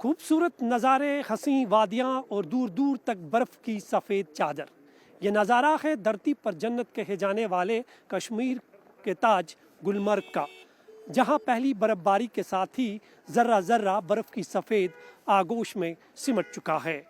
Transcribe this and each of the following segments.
खूबसूरत नज़ारे, हसीं वादियाँ और दूर दूर तक बर्फ़ की सफ़ेद चादर। ये नज़ारा है धरती पर जन्नत कहे जाने वाले कश्मीर के ताज गुलमर्ग का, जहाँ पहली बर्फ़बारी के साथ ही ज़र्रा ज़र्रा बर्फ़ की सफ़ेद आगोश में सिमट चुका है।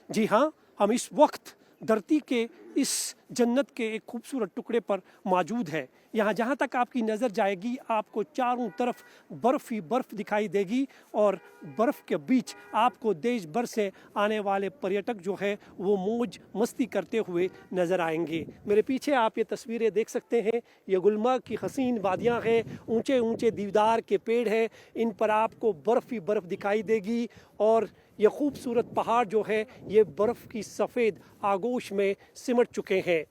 जी हाँ, हम इस वक्त धरती के इस जन्नत के एक खूबसूरत टुकड़े पर मौजूद है। यहाँ जहाँ तक आपकी नज़र जाएगी आपको चारों तरफ बर्फ़ ही बर्फ़ दिखाई देगी और बर्फ़ के बीच आपको देश भर से आने वाले पर्यटक जो है वो मौज मस्ती करते हुए नज़र आएंगे। मेरे पीछे आप ये तस्वीरें देख सकते हैं, ये गुलमर्ग की हसीन वादियाँ हैं, ऊंचे ऊंचे देवदार के पेड़ हैं, इन पर आपको बर्फ़ ही बर्फ़ दिखाई देगी और ये खूबसूरत पहाड़ जो है ये बर्फ़ की सफ़ेद आगोश में सिमट चुके हैं।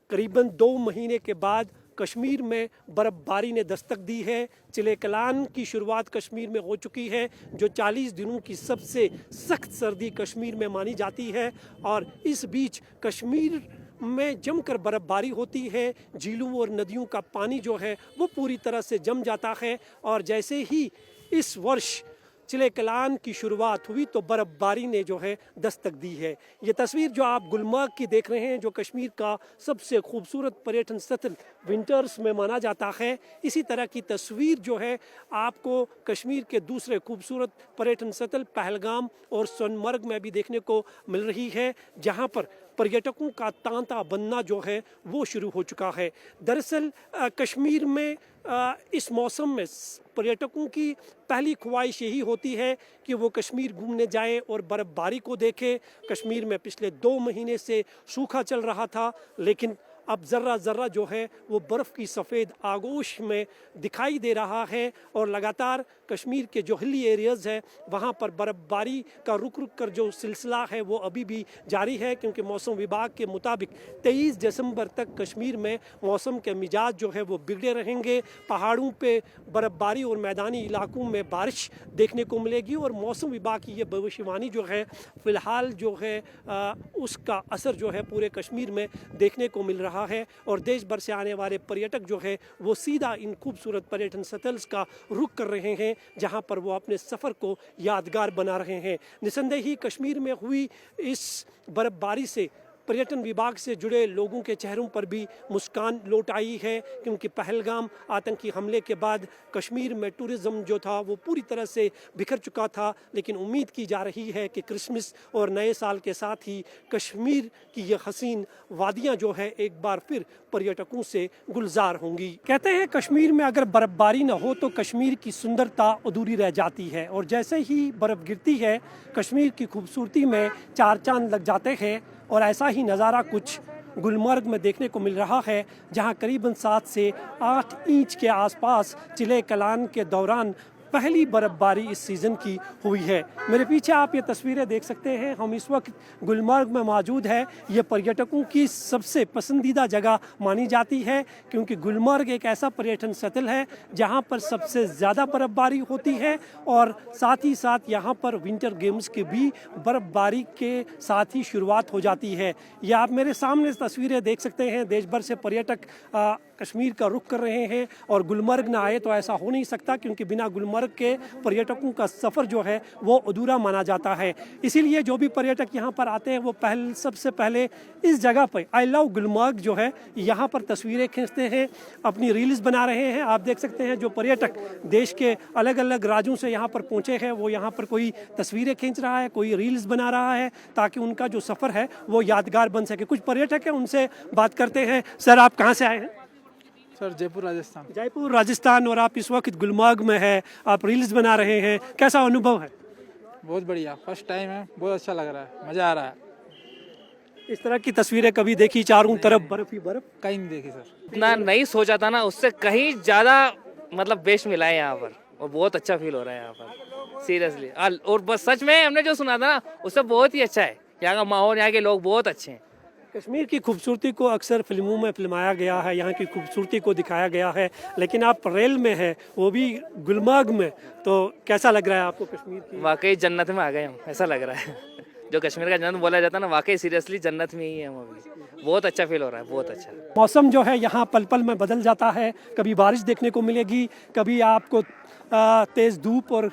करीबन 2 महीने के बाद कश्मीर में बर्फ़बारी ने दस्तक दी है। चिले कलान की शुरुआत कश्मीर में हो चुकी है, जो 40 दिनों की सबसे सख्त सर्दी कश्मीर में मानी जाती है और इस बीच कश्मीर में जमकर बर्फ़बारी होती है। झीलों और नदियों का पानी जो है वो पूरी तरह से जम जाता है और जैसे ही इस वर्ष चिले कलान की शुरुआत हुई तो बर्फ़बारी ने जो है दस्तक दी है। ये तस्वीर जो आप गुलमर्ग की देख रहे हैं, जो कश्मीर का सबसे खूबसूरत पर्यटन स्थल विंटर्स में माना जाता है, इसी तरह की तस्वीर जो है आपको कश्मीर के दूसरे खूबसूरत पर्यटन स्थल पहलगाम और सोनमर्ग में भी देखने को मिल रही है, जहाँ पर पर्यटकों का तांता बनना जो है वो शुरू हो चुका है। दरअसल कश्मीर में इस मौसम में पर्यटकों की पहली ख्वाहिश यही होती है कि वो कश्मीर घूमने जाएं और बर्फ़बारी को देखें। कश्मीर में पिछले 2 महीने से सूखा चल रहा था, लेकिन अब ज़र्रा ज़र्रा जो है वो बर्फ़ की सफ़ेद आगोश में दिखाई दे रहा है और लगातार कश्मीर के जो हिली एरियाज़ है वहाँ पर बर्फ़बारी का रुक रुक कर जो सिलसिला है वो अभी भी जारी है, क्योंकि मौसम विभाग के मुताबिक 23 दिसंबर तक कश्मीर में मौसम के मिजाज जो है वो बिगड़े रहेंगे। पहाड़ों पे बर्फ़बारी और मैदानी इलाकों में बारिश देखने को मिलेगी और मौसम विभाग की ये भविष्यवाणी जो है फ़िलहाल जो है उसका असर जो है पूरे कश्मीर में देखने को मिल रहा है और देश भर से आने वाले पर्यटक जो है वो सीधा इन खूबसूरत पर्यटन स्थल्स का रुख कर रहे हैं, जहां पर वो अपने सफ़र को यादगार बना रहे हैं। निसंदेह ही कश्मीर में हुई इस बर्फ़बारी से पर्यटन विभाग से जुड़े लोगों के चेहरों पर भी मुस्कान लौट आई है, क्योंकि पहलगाम आतंकी हमले के बाद कश्मीर में टूरिज़्म जो था वो पूरी तरह से बिखर चुका था। लेकिन उम्मीद की जा रही है कि क्रिसमस और नए साल के साथ ही कश्मीर की ये हसीन वादियाँ जो है एक बार फिर पर्यटकों से गुलजार होंगी। कहते हैं कश्मीर में अगर बर्फ़बारी न हो तो कश्मीर की सुंदरता अधूरी रह जाती है और जैसे ही बर्फ़ गिरती है कश्मीर की खूबसूरती में 4 चांद लग जाते हैं। और ऐसा ही नज़ारा कुछ गुलमर्ग में देखने को मिल रहा है, जहां करीबन 7 से 8 इंच के आसपास चिले कलान के दौरान पहली बर्फ़बारी इस सीज़न की हुई है। मेरे पीछे आप ये तस्वीरें देख सकते हैं, हम इस वक्त गुलमर्ग में मौजूद है। ये पर्यटकों की सबसे पसंदीदा जगह मानी जाती है, क्योंकि गुलमर्ग एक ऐसा पर्यटन स्थल है जहाँ पर सबसे ज़्यादा बर्फ़बारी होती है और साथ ही साथ यहाँ पर विंटर गेम्स की भी बर्फ़बारी के साथ ही शुरुआत हो जाती है। ये आप मेरे सामने तस्वीरें देख सकते हैं, देश भर से पर्यटक कश्मीर का रुख कर रहे हैं और गुलमर्ग ना आए तो ऐसा हो नहीं सकता, क्योंकि बिना गुलमर्ग के पर्यटकों का सफ़र जो है वो अधूरा माना जाता है। इसीलिए जो भी पर्यटक यहाँ पर आते हैं वो सबसे पहले इस जगह पर आई लव गुलमर्ग जो है यहाँ पर तस्वीरें खींचते हैं, अपनी रील्स बना रहे हैं। आप देख सकते हैं जो पर्यटक देश के अलग अलग राज्यों से यहाँ पर पहुँचे हैं वो यहाँ पर कोई तस्वीरें खींच रहा है, कोई रील्स बना रहा है, ताकि उनका जो सफ़र है वो यादगार बन सके। कुछ पर्यटक हैं, उनसे बात करते हैं। सर, आप कहाँ से आए हैं? सर, जयपुर राजस्थान। जयपुर राजस्थान। और आप इस वक्त गुलमर्ग में है, आप रील्स बना रहे हैं, कैसा अनुभव है? बहुत बढ़िया, फर्स्ट टाइम है, बहुत अच्छा लग रहा है, मज़ा आ रहा है। इस तरह की तस्वीरें कभी देखी? चारों तरफ बर्फ ही बर्फ। कहीं नहीं देखी सर। इतना नहीं सोचा था ना, उससे कहीं ज़्यादा मतलब बेस्ट मिला है यहाँ पर और बहुत अच्छा फील हो रहा है यहाँ पर सीरियसली। और बस सच में हमने जो सुना था ना उससे बहुत ही अच्छा है। यहाँ का माहौल, यहाँ के लोग बहुत अच्छे हैं। कश्मीर की खूबसूरती को अक्सर फिल्मों में फिल्माया गया है, यहाँ की खूबसूरती को दिखाया गया है, लेकिन आप रेल में हैं वो भी गुलमर्ग में, तो कैसा लग रहा है आपको कश्मीर की? वाकई जन्नत में आ गए हम, ऐसा लग रहा है। जो कश्मीर का जन्नत बोला जाता है ना, वाकई सीरियसली जन्नत में ही है हम अभी। बहुत अच्छा फील हो रहा है, बहुत अच्छा। मौसम जो है यहाँ पल पल में बदल जाता है, कभी बारिश देखने को मिलेगी, कभी आपको तेज़ धूप और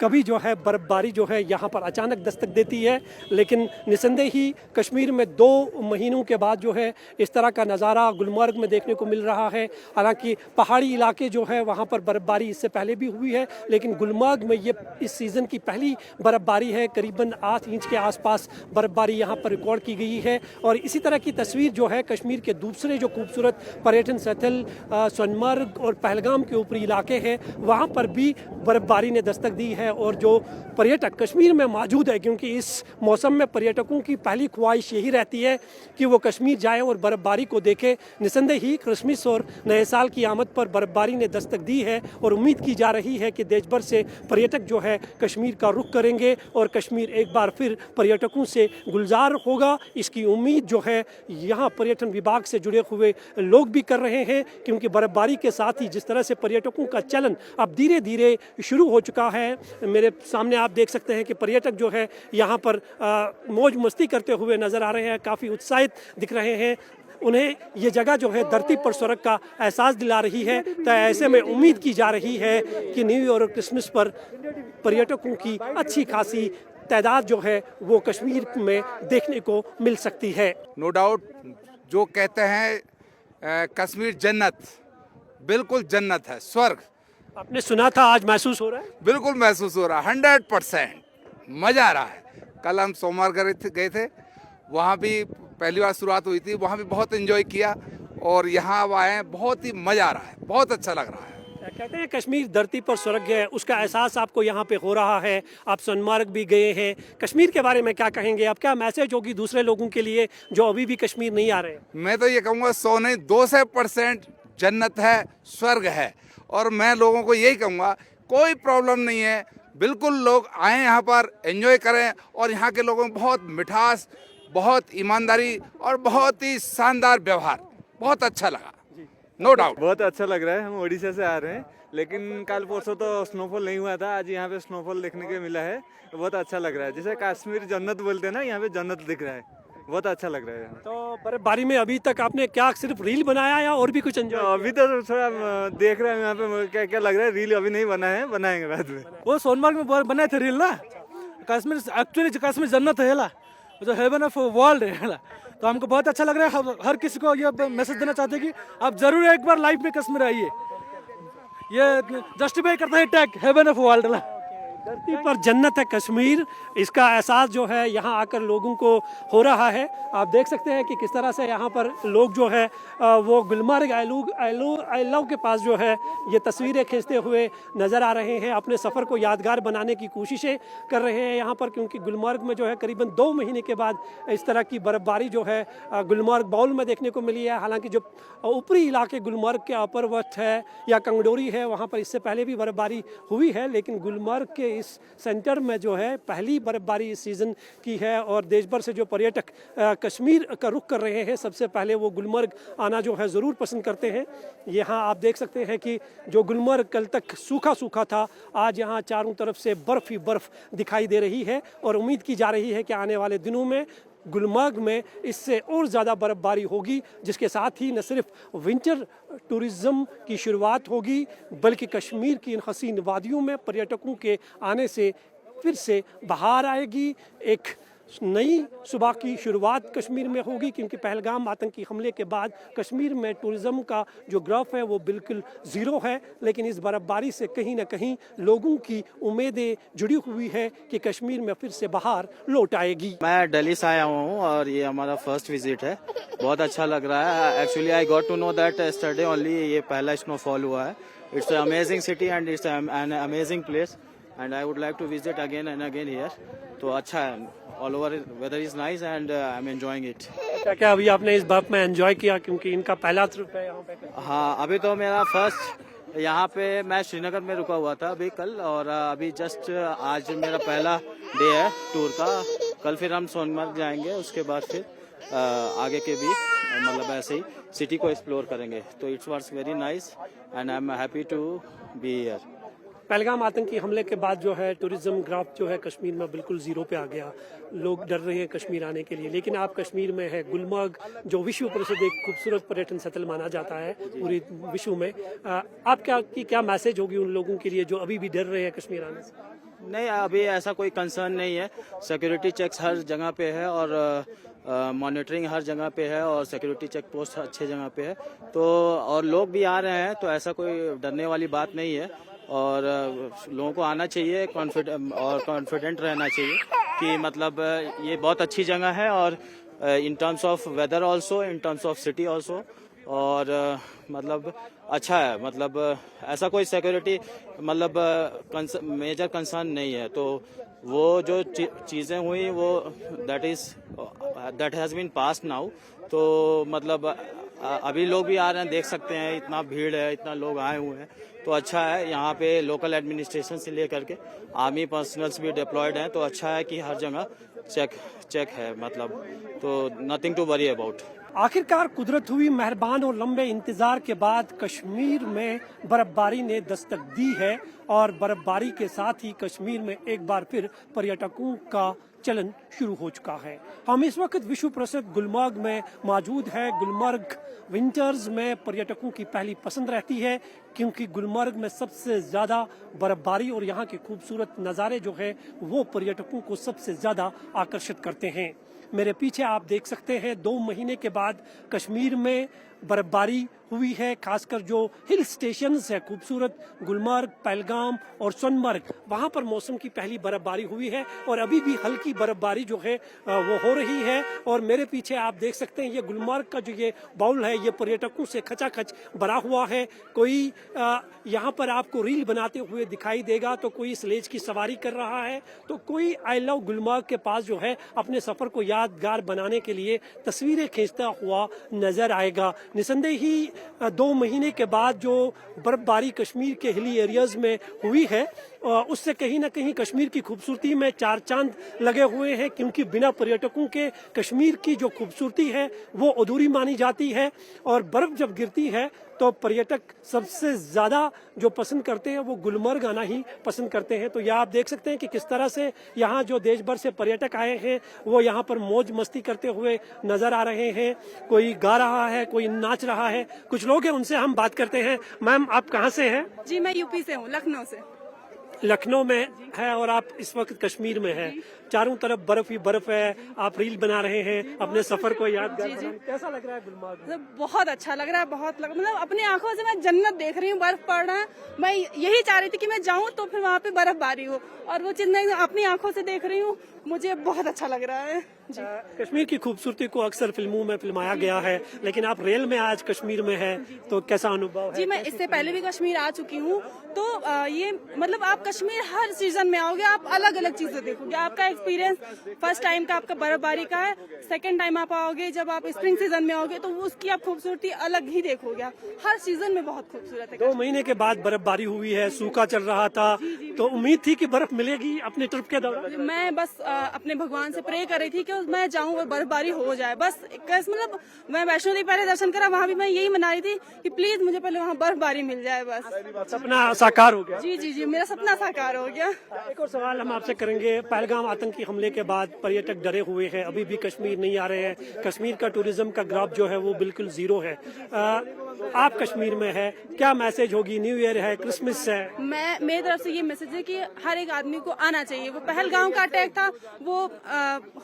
कभी जो है बर्फबारी जो है यहाँ पर अचानक दस्तक देती है, लेकिन निसंदेह ही कश्मीर में 2 महीनों के बाद जो है इस तरह का नज़ारा गुलमर्ग में देखने को मिल रहा है। हालांकि पहाड़ी इलाके जो है वहाँ पर बर्फबारी इससे पहले भी हुई है, लेकिन गुलमर्ग में ये इस सीज़न की पहली बर्फबारी है। करीबन 8 इंच के आसपास बर्फबारी यहाँ पर रिकॉर्ड की गई है। और इसी तरह की तस्वीर जो है कश्मीर के दूसरे जो खूबसूरत पर्यटन स्थल सोनमर्ग और पहलगाम के ऊपरी इलाके हैं वहाँ पर भी बर्फबारी ने दस्तक दी है। और जो पर्यटक कश्मीर में मौजूद है, क्योंकि इस मौसम में पर्यटकों की पहली ख्वाहिश यही रहती है कि वो कश्मीर जाए और बर्फबारी को देखे। निसंदेह ही क्रिसमस और नए साल की आमद पर बर्फबारी ने दस्तक दी है और उम्मीद की जा रही है कि देश भर से पर्यटक जो है कश्मीर का रुख करेंगे और कश्मीर एक बार फिर पर्यटकों से गुलजार होगा। इसकी उम्मीद जो है यहाँ पर्यटन विभाग से जुड़े हुए लोग भी कर रहे हैं, क्योंकि बर्फबारी के साथ ही जिस तरह से पर्यटकों का चलन अब धीरे धीरे शुरू हो चुका है। मेरे सामने आप देख सकते हैं कि पर्यटक जो है यहाँ पर मौज मस्ती करते हुए नजर आ रहे हैं, काफ़ी उत्साहित दिख रहे हैं। उन्हें ये जगह जो है धरती पर स्वर्ग का एहसास दिला रही है। तो ऐसे में उम्मीद की जा रही है कि न्यू ईयर और क्रिसमस पर पर्यटकों की अच्छी खासी तादाद जो है वो कश्मीर में देखने को मिल सकती है। नो डाउट जो कहते हैं कश्मीर जन्नत, बिल्कुल जन्नत है, स्वर्ग। आपने सुना था, आज महसूस हो रहा है? बिल्कुल महसूस हो रहा है, 100% मजा आ रहा है। कल हम सोमवार गए थे, वहाँ भी पहली बार शुरुआत हुई थी, वहाँ भी बहुत एंजॉय किया और यहाँ अब आए हैं, बहुत ही मजा आ रहा है, बहुत अच्छा लग रहा है। कहते हैं कश्मीर धरती पर स्वर्ग है, उसका एहसास आपको यहाँ पे हो रहा है। आप सोनमर्ग भी गए हैं, कश्मीर के बारे में क्या कहेंगे आप? क्या मैसेज होगी दूसरे लोगों के लिए जो अभी भी कश्मीर नहीं आ रहे? मैं तो ये कहूँगा 100 नहीं 200% जन्नत है, स्वर्ग है। और मैं लोगों को यही कहूँगा, कोई प्रॉब्लम नहीं है, बिल्कुल लोग आएँ यहाँ पर एंजॉय करें। और यहाँ के लोगों में बहुत मिठास, बहुत ईमानदारी और बहुत ही शानदार व्यवहार, बहुत अच्छा लगा, नो डाउट। बहुत अच्छा लग रहा है। हम उड़ीसा से आ रहे हैं, लेकिन कल परसों तो स्नोफॉल नहीं हुआ था, आज यहाँ पे स्नोफॉल देखने के मिला है, तो बहुत अच्छा लग रहा है। जैसे कश्मीर जन्नत बोलते हैं ना, यहाँ पे जन्नत दिख रहा है, बहुत अच्छा लग रहा है। तो बर्फबारी में अभी तक आपने क्या सिर्फ रील बनाया या और भी कुछ एंजॉय? अभी तो थोड़ा देख रहे हैं यहाँ पे क्या क्या लग रहा है। रील अभी नहीं बना है, बनाएंगे बाद में। वो सोनमर्ग में बनाए थे रील ना। कश्मीर एक्चुअली कश्मीर जन्नत है, जो हेवन ऑफ वर्ल्ड है। तो हमको बहुत अच्छा लग रहा है। हर किसी को ये मैसेज देना चाहते हैं कि आप जरूर एक बार लाइफ में कश्मीर आइए। ये जस्टिफाई करता है टैग हेवन ऑफ वर्ल्ड। धरती पर जन्नत है कश्मीर, इसका एहसास जो है यहाँ आकर लोगों को हो रहा है। आप देख सकते हैं कि किस तरह से यहाँ पर लोग जो है वो गुलमर्ग आइलव के पास जो है ये तस्वीरें खींचते हुए नज़र आ रहे हैं, अपने सफ़र को यादगार बनाने की कोशिशें कर रहे हैं यहाँ पर। क्योंकि गुलमर्ग में जो है करीबन 2 महीने के बाद इस तरह की बर्फबारी जो है गुलमर्ग बाउल में देखने को मिली है। हालांकि जो ऊपरी इलाके गुलमर्ग के अपरवट है या कंगडोरी है, वहाँ पर इससे पहले भी बर्फबारी हुई है, लेकिन गुलमर्ग के इस सेंटर में जो है पहली बर्फबारी इस सीज़न की है। और देश भर से जो पर्यटक कश्मीर का रुख कर रहे हैं, सबसे पहले वो गुलमर्ग आना जो है ज़रूर पसंद करते हैं। यहाँ आप देख सकते हैं कि जो गुलमर्ग कल तक सूखा सूखा था, आज यहाँ चारों तरफ से बर्फ़ ही बर्फ़ दिखाई दे रही है। और उम्मीद की जा रही है कि आने वाले दिनों में गुलमर्ग में इससे और ज़्यादा बर्फबारी होगी, जिसके साथ ही न सिर्फ विंटर टूरिज़्म की शुरुआत होगी, बल्कि कश्मीर की इन हसीन वादियों में पर्यटकों के आने से फिर से बहार आएगी। एक नई सुबह की शुरुआत कश्मीर में होगी, क्योंकि पहलगाम आतंकी हमले के बाद कश्मीर में टूरिज़्म का जो ग्राफ है वो बिल्कुल ज़ीरो है। लेकिन इस बर्फबारी से कहीं ना कहीं लोगों की उम्मीदें जुड़ी हुई है कि कश्मीर में फिर से बहार लौट आएगी। मैं दिल्ली से आया हुआ हूँ और ये हमारा फर्स्ट विजिट है। बहुत अच्छा लग रहा है। Actually I got to know that yesterday only ये पहला स्नोफॉल हुआ है। It's an amazing city and it's an amazing place and I would like to visit again and again here. तो अच्छा है, all over weather is nice and I am enjoying it. क्या अभी आपने इस बर्फ में एंजॉय किया, क्योंकि इनका पहला ट्रिप है यहाँ पे? हाँ, अभी तो मेरा फर्स्ट यहाँ पे, मैं श्रीनगर में रुका हुआ था अभी कल, और अभी जस्ट आज मेरा पहला डे है टूर का। कल फिर हम सोनमर्ग जाएंगे, उसके बाद फिर आगे के भी मतलब ऐसे ही सिटी को एक्सप्लोर करेंगे। तो it's was very nice and I am happy to be here. Pahalgam आतंकी हमले के बाद जो है टूरिज्म ग्राफ जो है कश्मीर में बिल्कुल ज़ीरो पे आ गया। लोग डर रहे हैं कश्मीर आने के लिए, लेकिन आप कश्मीर में है गुलमर्ग, जो विश्व प्रसिद्ध एक खूबसूरत पर्यटन स्थल माना जाता है पूरे विश्व में। आप क्या मैसेज होगी उन लोगों के लिए जो अभी भी डर रहे हैं कश्मीर आने से? नहीं, अभी ऐसा कोई कंसर्न नहीं है। सिक्योरिटी चेक्स हर जगह पे है और मॉनिटरिंग हर जगह पे है और सिक्योरिटी चेक पोस्ट अच्छे जगह पे है। तो और लोग भी आ रहे हैं, तो ऐसा कोई डरने वाली बात नहीं है। और लोगों को आना चाहिए कॉन्फिडेंट रहना चाहिए कि मतलब ये बहुत अच्छी जगह है और in terms of weather also, in terms of city also, और मतलब अच्छा है। मतलब ऐसा कोई सिक्योरिटी मतलब मेजर कंसर्न नहीं है। तो वो जो चीज़ें हुई वो that has been past now. तो मतलब अभी लोग भी आ रहे हैं, देख सकते हैं इतना भीड़ है, इतना लोग आए हुए हैं। तो अच्छा है, यहाँ पे लोकल एडमिनिस्ट्रेशन से लेकर के आर्मी पर्सनल्स भी डिप्लॉयड हैं। तो अच्छा है कि हर जगह चेक है, मतलब तो नथिंग टू वरी अबाउट। आखिरकार कुदरत हुई मेहरबान और लंबे इंतजार के बाद कश्मीर में बर्फबारी ने दस्तक दी है और बर्फबारी के साथ ही कश्मीर में एक बार फिर पर्यटकों का चलन शुरू हो चुका है। हम इस वक्त विश्व प्रसिद्ध गुलमर्ग में मौजूद है। गुलमर्ग विंटर्स में पर्यटकों की पहली पसंद रहती है क्योंकि गुलमर्ग में सबसे ज़्यादा बर्फबारी और यहाँ के खूबसूरत नज़ारे जो है वो पर्यटकों को सबसे ज़्यादा आकर्षित करते हैं। मेरे पीछे आप देख सकते हैं 2 महीने के बाद कश्मीर में बर्फबारी हुई है। खासकर जो हिल स्टेशंस है खूबसूरत गुलमर्ग, पहलगाम और सोनमर्ग, वहाँ पर मौसम की पहली बर्फबारी हुई है और अभी भी हल्की बर्फबारी जो है वो हो रही है। और मेरे पीछे आप देख सकते हैं ये गुलमर्ग का जो ये बाउल है ये पर्यटकों से खचाखच भरा हुआ है। कोई यहाँ पर आपको रील बनाते हुए दिखाई देगा, तो कोई स्लेज की सवारी कर रहा है, तो कोई आई लव गुलमर्ग के पास जो है अपने सफर को यादगार बनाने के लिए तस्वीरें खींचता हुआ नजर आएगा। निसंदेह ही 2 महीने के बाद जो बर्फबारी कश्मीर के हिली एरियाज में हुई है उससे कहीं ना कहीं कश्मीर की खूबसूरती में 4 चांद लगे हुए हैं, क्योंकि बिना पर्यटकों के कश्मीर की जो खूबसूरती है वो अधूरी मानी जाती है। और बर्फ जब गिरती है तो पर्यटक सबसे ज़्यादा जो पसंद करते हैं वो गुलमर्ग आना ही पसंद करते हैं। तो यह आप देख सकते हैं कि किस तरह से यहाँ जो देश भर से पर्यटक आए हैं वो यहाँ पर मौज मस्ती करते हुए नजर आ रहे हैं। कोई गा रहा है, कोई नाच रहा है, कुछ लोग हैं उनसे हम बात करते हैं। मैम, आप कहाँ से हैं? जी, मैं यूपी से हूँ, लखनऊ से। लखनऊ में है और आप इस वक्त कश्मीर में हैं। चारों तरफ बर्फ ही बर्फ है, आप रील बना रहे हैं अपने सफर को यादगार बनाने। कैसा लग रहा है गुलमर्ग? मतलब बहुत अच्छा लग रहा है, मतलब अपनी आंखों से मैं जन्नत देख रही हूँ, बर्फ पड़ रहा है। मैं यही चाह रही थी कि मैं जाऊँ तो फिर वहाँ पे बर्फबारी हो, और वो चीज मैं अपनी आंखों से देख रही हूँ। मुझे बहुत अच्छा लग रहा है जी। कश्मीर की खूबसूरती को अक्सर फिल्मों में फिल्माया गया है, लेकिन आप रियल में आज कश्मीर में है, तो कैसा अनुभव है? जी, मैं इससे पहले भी कश्मीर आ चुकी हूँ। तो ये मतलब आप कश्मीर हर सीजन में आओगे, आप अलग अलग चीजें देखोगे। आपका एक्सपीरियंस फर्स्ट टाइम का आपका बर्फबारी का है, सेकंड टाइम आप आओगे जब आप स्प्रिंग सीजन में आओगे तो उसकी आप खूबसूरती अलग ही देखोगे। आप हर सीजन में बहुत खूबसूरत है। 2 महीने के बाद बर्फबारी हुई है, सूखा चल रहा था, तो उम्मीद थी कि बर्फ मिलेगी अपने ट्रिप के दौरान? मैं बस अपने भगवान से प्रे कर रही थी कि मैं जाऊं और बर्फबारी हो जाए। बस मतलब मैं वैष्णो देवी पहले दर्शन करा, वहाँ भी मैं यही मना रही थी कि प्लीज मुझे पहले वहाँ बर्फबारी मिल जाए। बस सपना साकार हो गया। जी जी जी, मेरा सपना साकार हो गया। एक और सवाल हम आपसे करेंगे। पहलगाम आतंकी हमले के बाद पर्यटक डरे हुए हैं, अभी भी कश्मीर नहीं आ रहे हैं। कश्मीर का टूरिज्म का ग्राफ जो है वो बिल्कुल जीरो है। आप कश्मीर में है, क्या मैसेज होगी? न्यू ईयर है, क्रिसमस है। मेरी तरफ से ये मैसेज है कि हर एक आदमी को आना चाहिए। वो पहलगाम का अटैक था, वो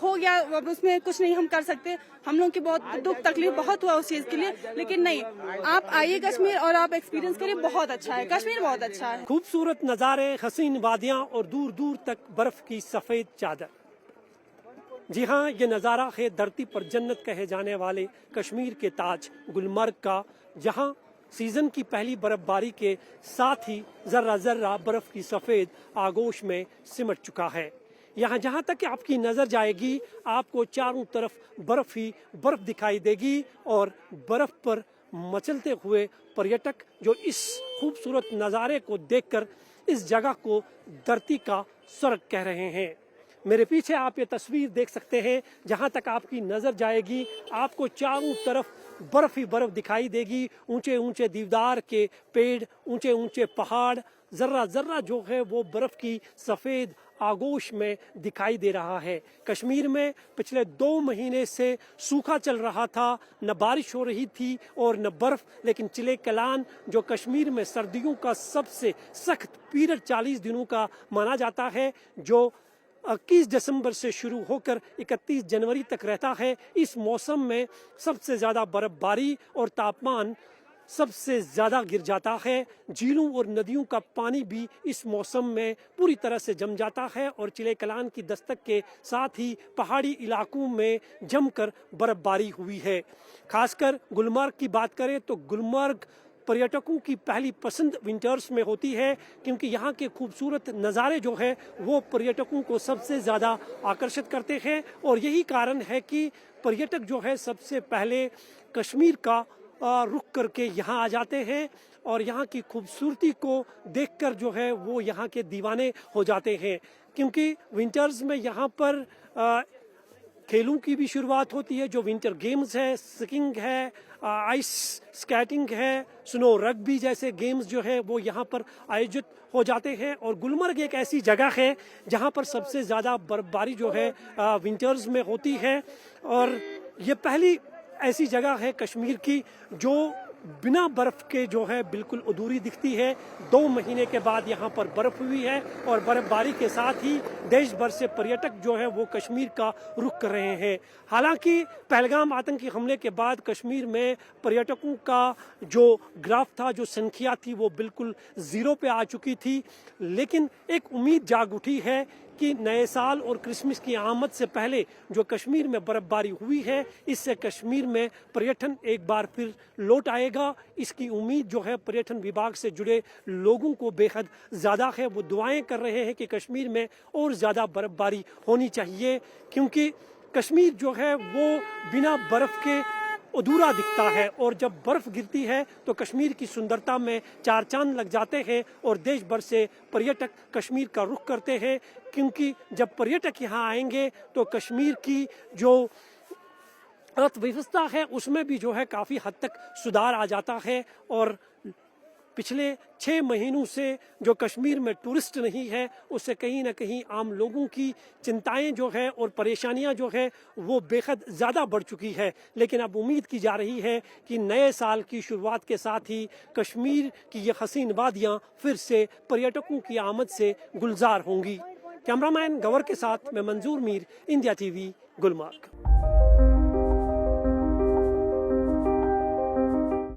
हो गया, अब उसमें कुछ नहीं हम कर सकते। हम लोग की बहुत दुख तकलीफ बहुत हुआ उस चीज के लिए, लेकिन नहीं, आप आइए कश्मीर और आप एक्सपीरियंस करिए। बहुत अच्छा है, कश्मीर बहुत अच्छा है। खूबसूरत नज़ारे, हसीन वादियां और दूर दूर तक बर्फ की सफेद चादर। जी हाँ, ये नज़ारा है धरती पर जन्नत कहे जाने वाले कश्मीर के ताज गुलमर्ग का, जहाँ सीजन की पहली बर्फबारी के साथ ही जर्रा जर्रा बर्फ की सफेद आगोश में सिमट चुका है। यहाँ जहाँ तक आपकी नज़र जाएगी आपको चारों तरफ बर्फ ही बर्फ दिखाई देगी और बर्फ पर मचलते हुए पर्यटक जो इस खूबसूरत नज़ारे को देखकर इस जगह को धरती का स्वर्ग कह रहे हैं। मेरे पीछे आप ये तस्वीर देख सकते हैं, जहाँ तक आपकी नज़र जाएगी आपको चारों तरफ बर्फ ही बर्फ दिखाई देगी। ऊंचे ऊंचे देवदार के पेड़, ऊंचे ऊंचे पहाड़, जर्रा जर्रा जो है वो बर्फ की सफेद आगोश में दिखाई दे रहा है। कश्मीर में पिछले 2 महीने से सूखा चल रहा था, न बारिश हो रही थी और न बर्फ, लेकिन चिले कलान जो कश्मीर में सर्दियों का सबसे सख्त पीरियड 40 दिनों का माना जाता है, जो 21 दिसंबर से शुरू होकर 31 जनवरी तक रहता है, इस मौसम में सबसे ज़्यादा बर्फबारी और तापमान सबसे ज़्यादा गिर जाता है। झीलों और नदियों का पानी भी इस मौसम में पूरी तरह से जम जाता है और चिले कलान की दस्तक के साथ ही पहाड़ी इलाकों में जमकर बर्फबारी हुई है। खासकर गुलमर्ग की बात करें तो गुलमर्ग पर्यटकों की पहली पसंद विंटर्स में होती है, क्योंकि यहाँ के खूबसूरत नज़ारे जो है वो पर्यटकों को सबसे ज़्यादा आकर्षित करते हैं और यही कारण है कि पर्यटक जो है सबसे पहले कश्मीर का रुख करके यहाँ आ जाते हैं और यहाँ की खूबसूरती को देखकर जो है वो यहाँ के दीवाने हो जाते हैं। क्योंकि विंटर्स में यहाँ पर खेलों की भी शुरुआत होती है, जो विंटर गेम्स है, स्कीइंग है, आइस स्केटिंग है, स्नो रग्बी जैसे गेम्स जो है वो यहाँ पर आयोजित हो जाते हैं। और गुलमर्ग एक ऐसी जगह है जहाँ पर सबसे ज़्यादा बर्फबारी जो है विंटर्स में होती है और ये पहली ऐसी जगह है कश्मीर की जो बिना बर्फ के जो है बिल्कुल अधूरी दिखती है। 2 महीने के बाद यहाँ पर बर्फ हुई है और बर्फबारी के साथ ही देश भर से पर्यटक जो है वो कश्मीर का रुख कर रहे हैं। हालांकि पहलगाम आतंकी हमले के बाद कश्मीर में पर्यटकों का जो ग्राफ था, जो संख्या थी, वो बिल्कुल ज़ीरो पे आ चुकी थी, लेकिन एक उम्मीद जाग उठी है कि नए साल और क्रिसमस की आमद से पहले जो कश्मीर में बर्फबारी हुई है, इससे कश्मीर में पर्यटन एक बार फिर लौट आएगा। इसकी उम्मीद जो है पर्यटन विभाग से जुड़े लोगों को बेहद ज़्यादा है। वो दुआएं कर रहे हैं कि कश्मीर में और ज़्यादा बर्फबारी होनी चाहिए, क्योंकि कश्मीर जो है वो बिना बर्फ के अधूरा दिखता है और जब बर्फ गिरती है तो कश्मीर की सुंदरता में 4 चांद लग जाते हैं और देश भर से पर्यटक कश्मीर का रुख करते हैं। क्योंकि जब पर्यटक यहाँ आएंगे तो कश्मीर की जो अर्थव्यवस्था है उसमें भी जो है काफ़ी हद तक सुधार आ जाता है। और पिछले 6 महीनों से जो कश्मीर में टूरिस्ट नहीं है, उससे कहीं ना कहीं आम लोगों की चिंताएं जो है और परेशानियां जो है वो बेहद ज़्यादा बढ़ चुकी है। लेकिन अब उम्मीद की जा रही है कि नए साल की शुरुआत के साथ ही कश्मीर की ये हसीन वादियां फिर से पर्यटकों की आमद से गुलजार होंगी। कैमरामैन गवर के साथ मैं मंजूर मीर, इंडिया टीवी, गुलमर्ग।